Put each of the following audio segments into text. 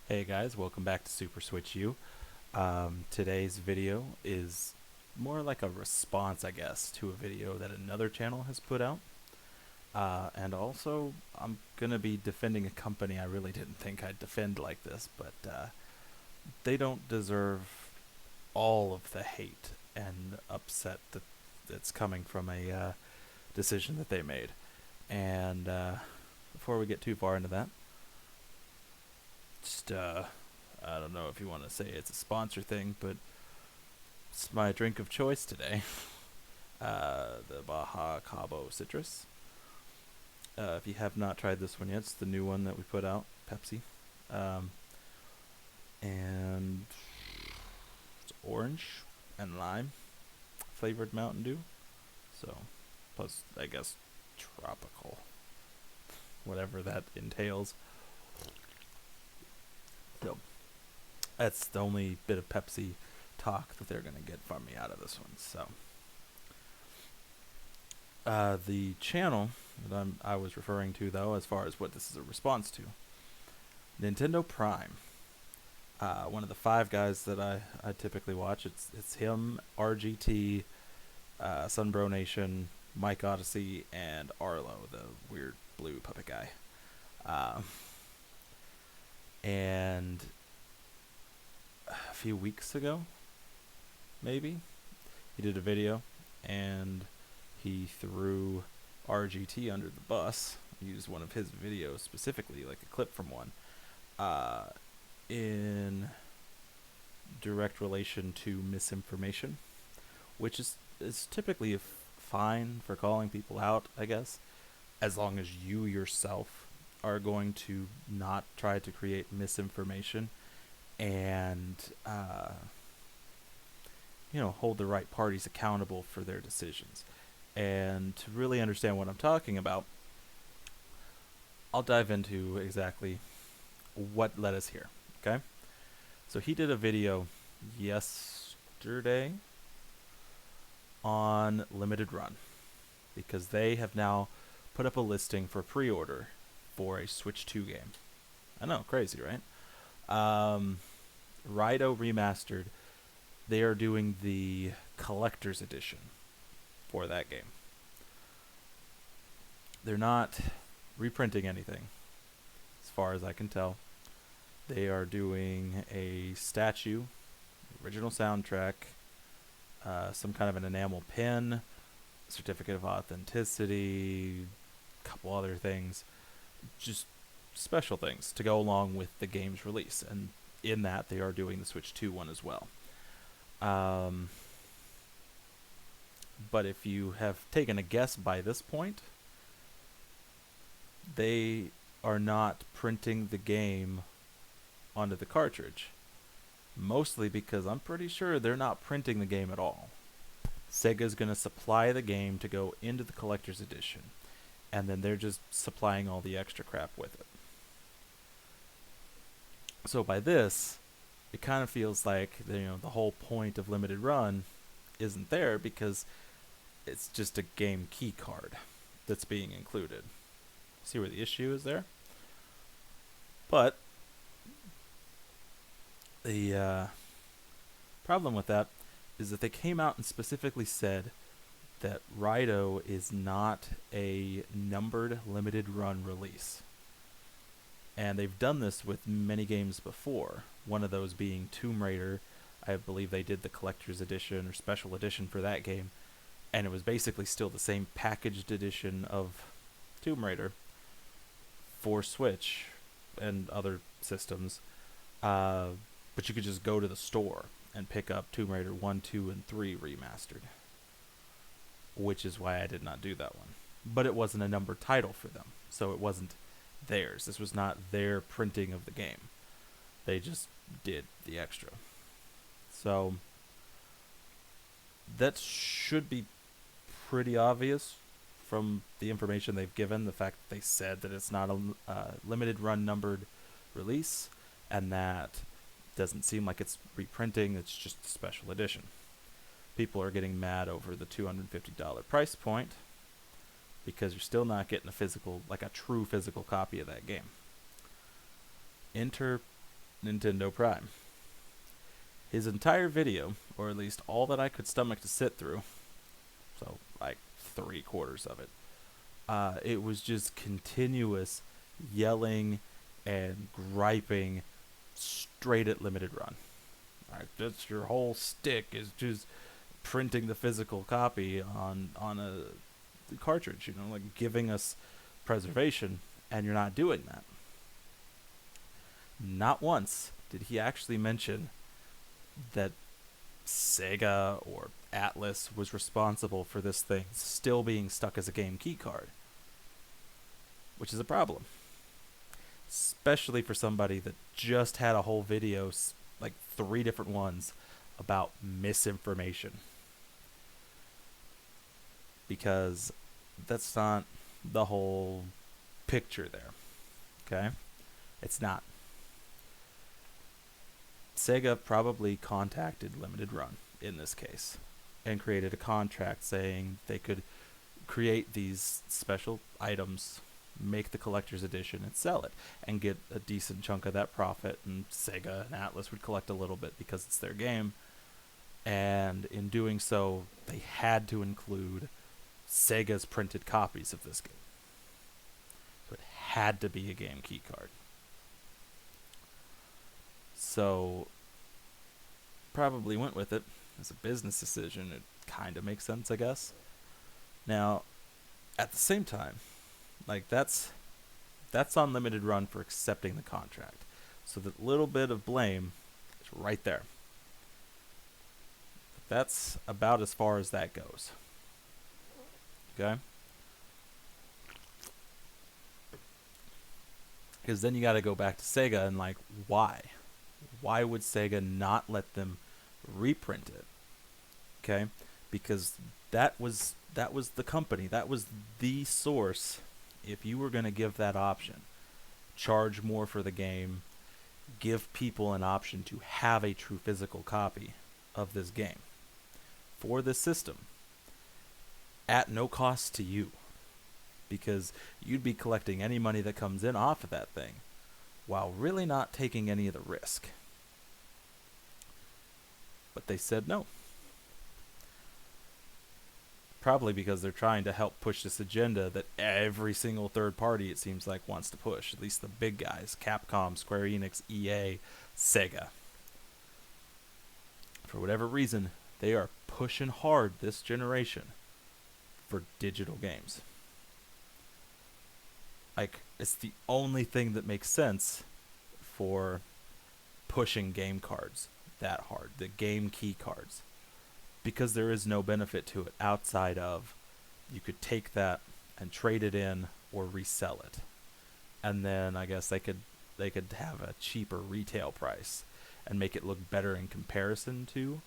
Hey guys, welcome back to Super Switch U. Today's video is more like a response, I guess, to a video that another channel has put out. And also, I'm going to be defending a company I really didn't think I'd defend like this, but they don't deserve all of the hate and upset that's coming from a decision that they made. And before we get too far into that, just I don't know if you want to say it's a sponsor thing, but it's my drink of choice today. The Baja Cabo Citrus. If you have not tried this one yet, it's the new one that we put out, Pepsi. Um, and it's orange and lime flavored Mountain Dew. So, plus, I guess, tropical. Whatever that entails. So, that's the only bit of Pepsi talk that they're going to get from me out of this one. So, the channel that I was referring to, though, as far as what this is a response to, Nintendo Prime. One of the five guys that I typically watch. It's him, RGT, Sunbro Nation, Mike Odyssey, and Arlo, the weird blue puppet guy. And a few weeks ago, maybe, he did a video and he threw RGT under the bus. He used one of his videos specifically, like a clip from one, in direct relation to misinformation, which is typically fine for calling people out, I guess, as long as you yourself are going to not try to create misinformation and hold the right parties accountable for their decisions. And to really understand what I'm talking about, I'll dive into exactly what led us here. Okay, so he did a video yesterday on Limited Run because they have now put up a listing for pre-order for a Switch 2 game. I know, crazy, right? Raito Remastered, they are doing the collector's edition for that game. They're not reprinting anything, as far as I can tell. They are doing a statue, original soundtrack, some kind of an enamel pin, certificate of authenticity, a couple other things, just special things to go along with the game's release. And in that, they are doing the Switch 2 one as well. But if you have taken a guess by this point, they are not printing the game onto the cartridge. Mostly because I'm pretty sure they're not printing the game at all. Sega's going to supply the game to go into the collector's edition, and then they're just supplying all the extra crap with it. So by this, it kind of feels like the whole point of Limited Run isn't there because it's just a game key card that's being included. See where the issue is there? But the problem with that is that they came out and specifically said that Raito is not a numbered limited run release. And they've done this with many games before, one of those being Tomb Raider. I believe they did the collector's edition or special edition for that game, and it was basically still the same packaged edition of Tomb Raider for Switch and other systems, but you could just go to the store and pick up Tomb Raider 1, 2, and 3 remastered, which is why I did not do that one. But it wasn't a numbered title for them, so it wasn't theirs. This was not their printing of the game. They just did the extra. So that should be pretty obvious from the information they've given, the fact that they said that it's not a limited run numbered release, and that doesn't seem like it's reprinting, it's just a special edition. People are getting mad over the $250 price point because you're still not getting a physical, like a true physical copy of that game. Enter Nintendo Prime. His entire video, or at least all that I could stomach to sit through, so like 3/4 of it, it was just continuous yelling and griping straight at limited run. Like, that's your whole stick is just printing the physical copy on a cartridge, like giving us preservation, and you're not doing that. Not once did he actually mention that Sega or Atlas was responsible for this thing still being stuck as a game key card, which is a problem, especially for somebody that just had a whole video, like 3 different ones, about misinformation. Because that's not the whole picture there, okay? It's not. Sega probably contacted Limited Run in this case and created a contract saying they could create these special items, make the collector's edition, and sell it, and get a decent chunk of that profit, and Sega and Atlas would collect a little bit because it's their game. And in doing so, they had to include Sega's printed copies of this game. So it had to be a game key card. So probably went with it as a business decision. It kind of makes sense, I guess. Now, at the same time, like that's on Limited Run for accepting the contract. So that little bit of blame is right there. But that's about as far as that goes. Okay? Because then you got to go back to Sega and like, why? Why would Sega not let them reprint it? Okay? Because that was the company, that was the source. If you were going to give that option, charge more for the game, give people an option to have a true physical copy of this game for this system at no cost to you, because you'd be collecting any money that comes in off of that thing while really not taking any of the risk. But they said no. Probably because they're trying to help push this agenda that every single third party, it seems like, wants to push. At least the big guys. Capcom, Square Enix, EA, Sega. For whatever reason, they are pushing hard this generation for digital games. Like, it's the only thing that makes sense for pushing game cards that hard. The game key cards. Because there is no benefit to it outside of you could take that and trade it in or resell it, and then I guess they could have a cheaper retail price and make it look better in comparison to.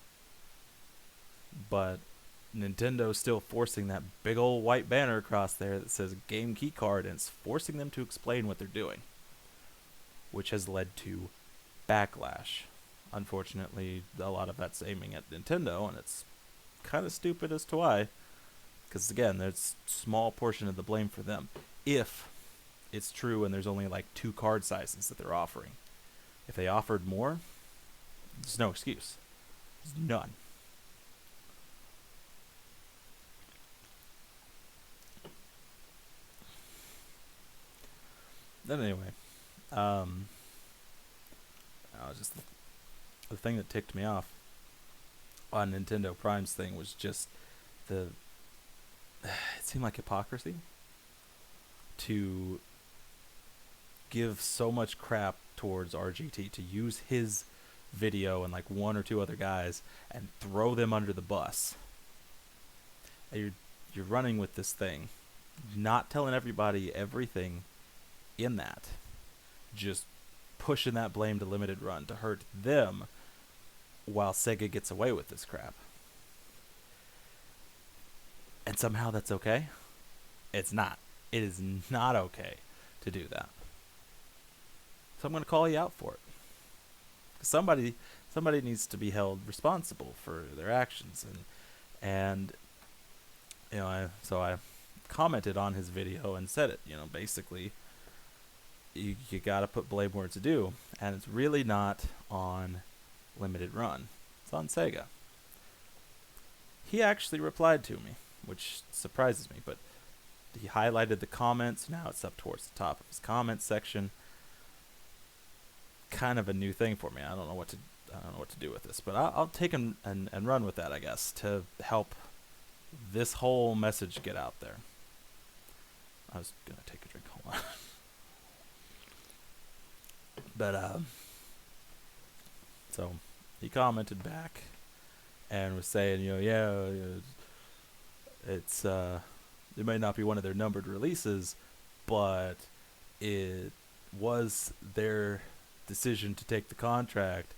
But Nintendo's still forcing that big old white banner across there that says game key card, and it's forcing them to explain what they're doing, which has led to backlash. Unfortunately, a lot of that's aiming at Nintendo, and it's kind of stupid as to why. Because, again, there's a small portion of the blame for them. If it's true and there's only like 2 card sizes that they're offering. If they offered more, there's no excuse. There's none. Then anyway, I was just... The thing that ticked me off on Nintendo Prime's thing was just it seemed like hypocrisy to give so much crap towards RGT, to use his video and like 1 or 2 other guys and throw them under the bus. And you're running with this thing, not telling everybody everything in that, just pushing that blame to Limited Run to hurt them, while Sega gets away with this crap. And somehow that's okay? It's not. It is not okay to do that. So I'm going to call you out for it. Somebody needs to be held responsible for their actions, and I commented on his video and said it, basically you gotta put blame where it's due, and it's really not on Limited Run. It's on Sega. He actually replied to me, which surprises me, but he highlighted the comments. Now it's up towards the top of his comments section. Kind of a new thing for me. I don't know what to do with this, but I'll take and run with that, I guess, to help this whole message get out there. I was gonna take a drink. Hold on. But so he commented back and was saying, it's it might not be one of their numbered releases, but it was their decision to take the contract,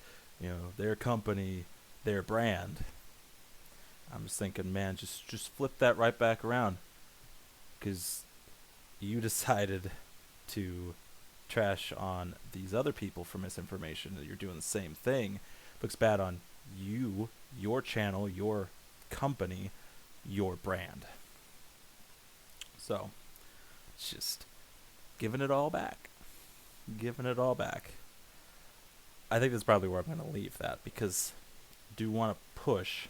their company, their brand. I'm just thinking, man, just flip that right back around, because you decided to trash on these other people for misinformation. You're doing the same thing. Looks bad on you, your channel, your company, your brand. So it's just giving it all back. Giving it all back. I think that's probably where I'm going to leave that, because I do want to push,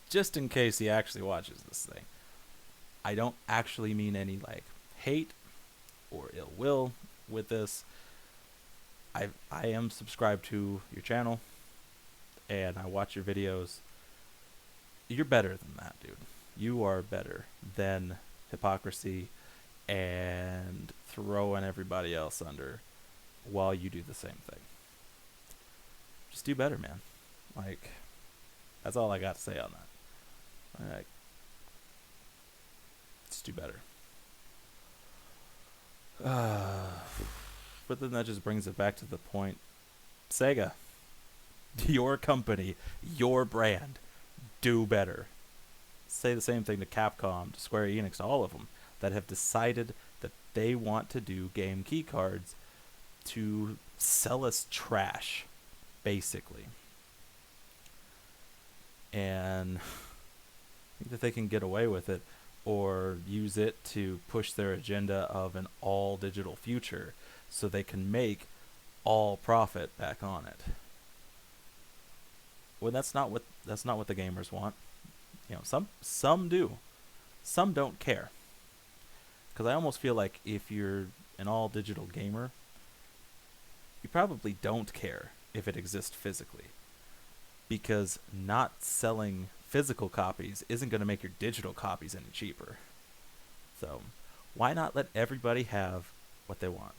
just in case he actually watches this thing. I don't actually mean any hate or ill will with this. I am subscribed to your channel and I watch your videos. You're better than that, dude. You are better than hypocrisy and throwing everybody else under while you do the same thing. Just do better, man. That's all I got to say on that. All right. Just do better. But then that just brings it back to the point. Sega, your company, your brand, do better. Say the same thing to Capcom, to Square Enix, to all of them that have decided that they want to do game key cards to sell us trash, basically. And I think that they can get away with it, or use it to push their agenda of an all digital future so they can make all profit back on it. Well, that's not what the gamers want. Some do. Some don't care. Because I almost feel like if you're an all digital gamer, you probably don't care if it exists physically. Because not selling physical copies isn't going to make your digital copies any cheaper. So why not let everybody have what they want?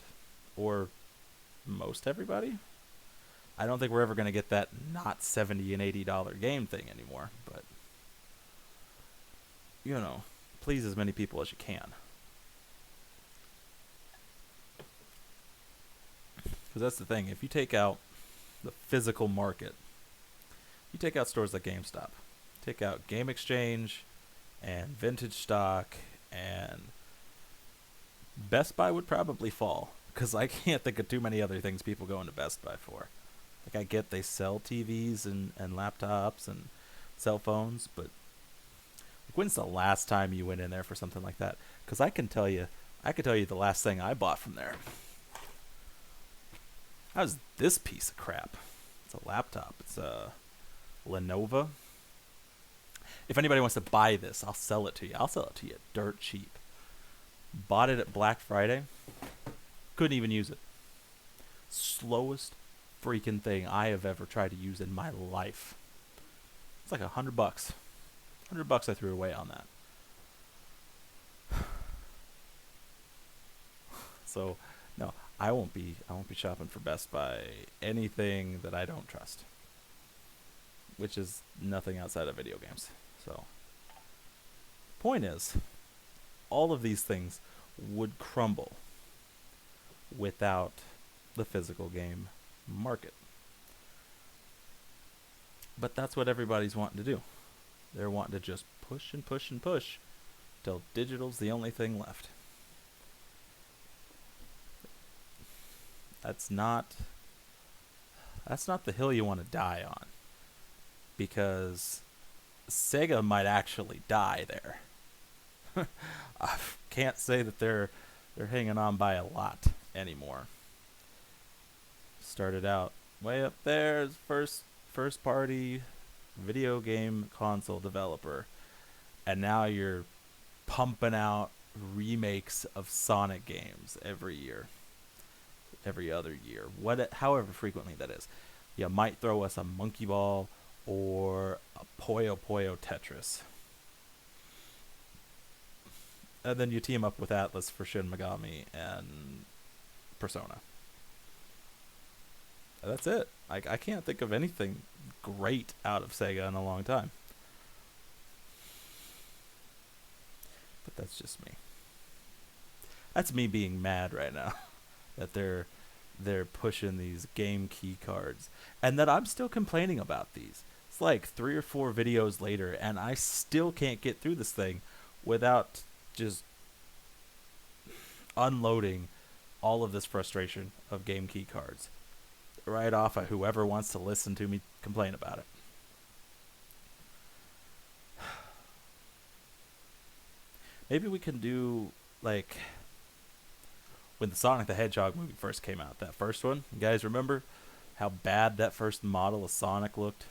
Or most everybody? I don't think we're ever going to get that not $70 and $80 game thing anymore, but please as many people as you can. Because that's the thing. If you take out the physical market, you take out stores like GameStop, take out Game Exchange and Vintage Stock, and Best Buy would probably fall, because I can't think of too many other things people go into Best Buy for. I get they sell TVs and laptops and cell phones, but when's the last time you went in there for something like that? Because I could tell you the last thing I bought from there. How's this piece of crap? It's a laptop. It's a Lenovo. If anybody wants to buy this, I'll sell it to you. I'll sell it to you dirt cheap. Bought it at Black Friday. Couldn't even use it. Slowest freaking thing I have ever tried to use in my life. It's like $100. $100 I threw away on that. So no, I won't be shopping for Best Buy anything that I don't trust, which is nothing outside of video games. So point is, all of these things would crumble without the physical game market. But that's what everybody's wanting to do. They're wanting to just push and push and push till digital's the only thing left. That's not the hill you want to die on, because Sega might actually die there. I can't say that they're hanging on by a lot. anymore. Started out way up there as first party video game console developer, and now you're pumping out remakes of Sonic games every year, every other year, however frequently that is. You might throw us a Monkey Ball or a Puyo Puyo Tetris. And then you team up with Atlas for Shin Megami and Persona. That's it. I can't think of anything great out of Sega in a long time. But that's just me. That's me being mad right now that they're pushing these game key cards and that I'm still complaining about these. It's like 3 or 4 videos later and I still can't get through this thing without just unloading all of this frustration of game key cards right off of whoever wants to listen to me complain about it. Maybe we can do, like, when the Sonic the Hedgehog movie first came out, that first one, you guys remember how bad that first model of Sonic looked?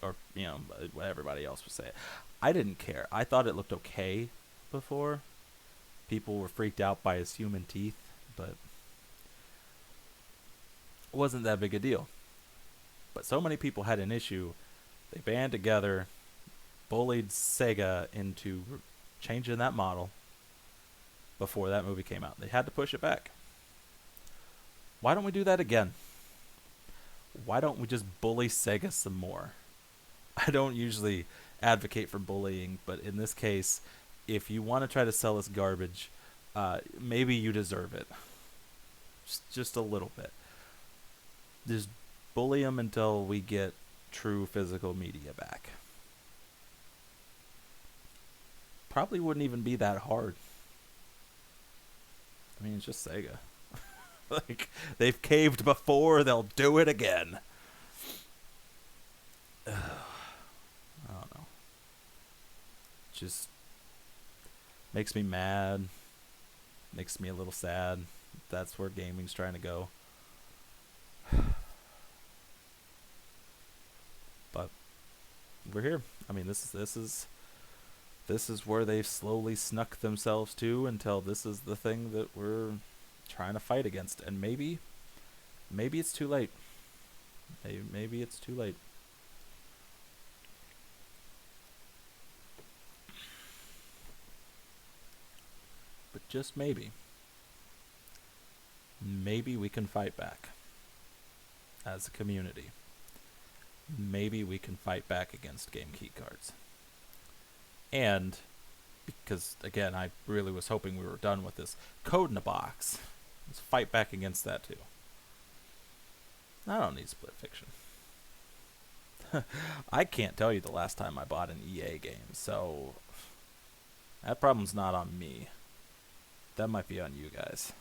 Or, what everybody else would say. I didn't care. I thought it looked okay before. People were freaked out by his human teeth, but it wasn't that big a deal. But so many people had an issue, they band together, bullied Sega into changing that model before that movie came out. They had to push it back. Why don't we do that again? Why don't we just bully Sega some more? I don't usually advocate for bullying, but in this case, if you want to try to sell us garbage, maybe you deserve it. Just a little bit. Just bully them until we get true physical media back. Probably wouldn't even be that hard. I mean, it's just Sega. Like, they've caved before, they'll do it again. I don't know. Just makes me mad. Makes me a little sad. That's where gaming's trying to go. But we're here. I mean, this is where they've slowly snuck themselves to until this is the thing that we're trying to fight against. And maybe it's too late. Maybe it's too late. But just maybe we can fight back as a community. Maybe we can fight back against game key cards. And because, again, I really was hoping we were done with this, Code in a Box. Let's fight back against that too. I don't need Split Fiction. I can't tell you the last time I bought an EA game, so that problem's not on me. That might be on you guys.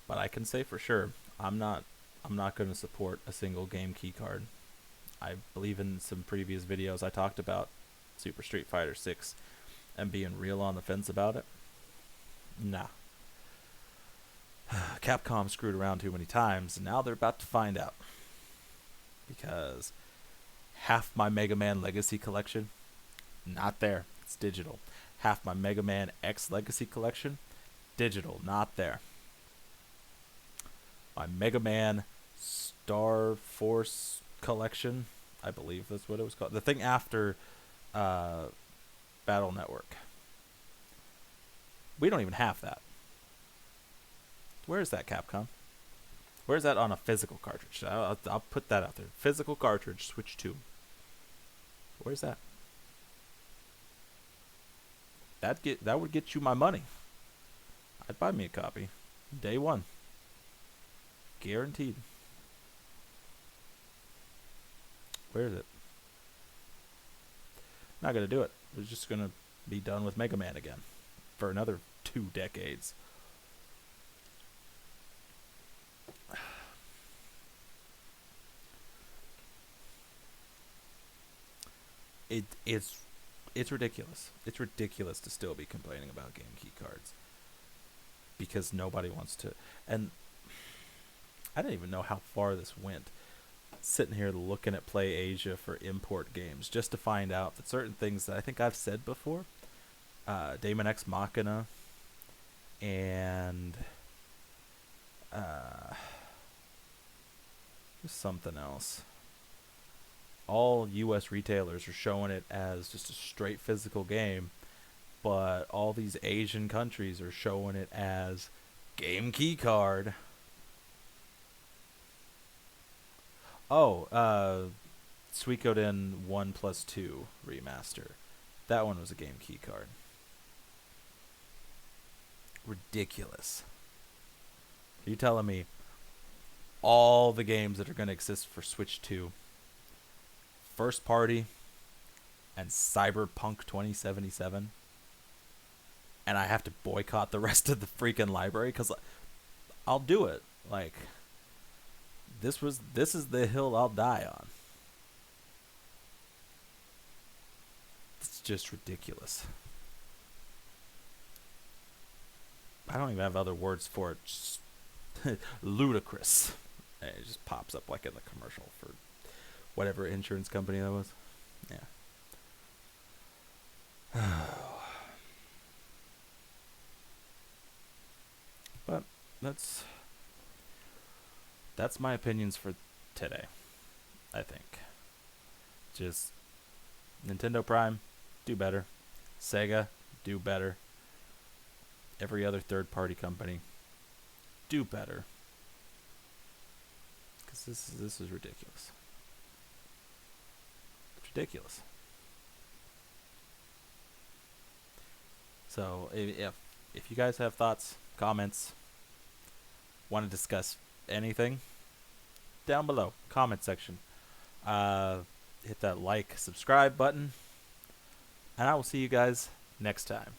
But I can say for sure, I'm not going to support a single game key card. I believe in some previous videos I talked about Super Street Fighter 6 and being real on the fence about it. Nah. Capcom screwed around too many times, and now they're about to find out. Because half my Mega Man Legacy collection, not there. It's digital. Half my Mega Man X Legacy collection, digital, not there. My Mega Man Star Force collection, I believe that's what it was called. The thing after Battle Network. We don't even have that. Where is that, Capcom? Where's that on a physical cartridge? I'll put that out there. Physical cartridge, Switch 2. Where's that? That would get you my money. I'd buy me a copy. Day one. Guaranteed. Where is it? Not gonna do it. We're just gonna be done with Mega Man again for another 2 decades. It's It's ridiculous. It's ridiculous to still be complaining about game key cards because nobody wants to. And I didn't even know how far this went. Sitting here looking at Play Asia for import games just to find out that certain things that I think I've said before, Daemon X Machina, and there's something else. All U.S. retailers are showing it as just a straight physical game, but all these Asian countries are showing it as game key card. Oh, Suikoden 1+2 remaster. That one was a game key card. Ridiculous. Are you telling me all the games that are going to exist for Switch 2, First Party, and Cyberpunk 2077, and I have to boycott the rest of the freaking library? Because I'll do it. Like, this is the hill I'll die on. It's just ridiculous. I don't even have other words for it. Just ludicrous. And it just pops up like in the commercial for whatever insurance company that was. Yeah. But that's my opinions for today, I think. Just Nintendo Prime, do better. Sega, do better. Every other third-party company, do better. Because this is ridiculous. It's ridiculous. So if you guys have thoughts, comments, want to discuss anything, down below, comment section. Hit that like, subscribe button, and I will see you guys next time.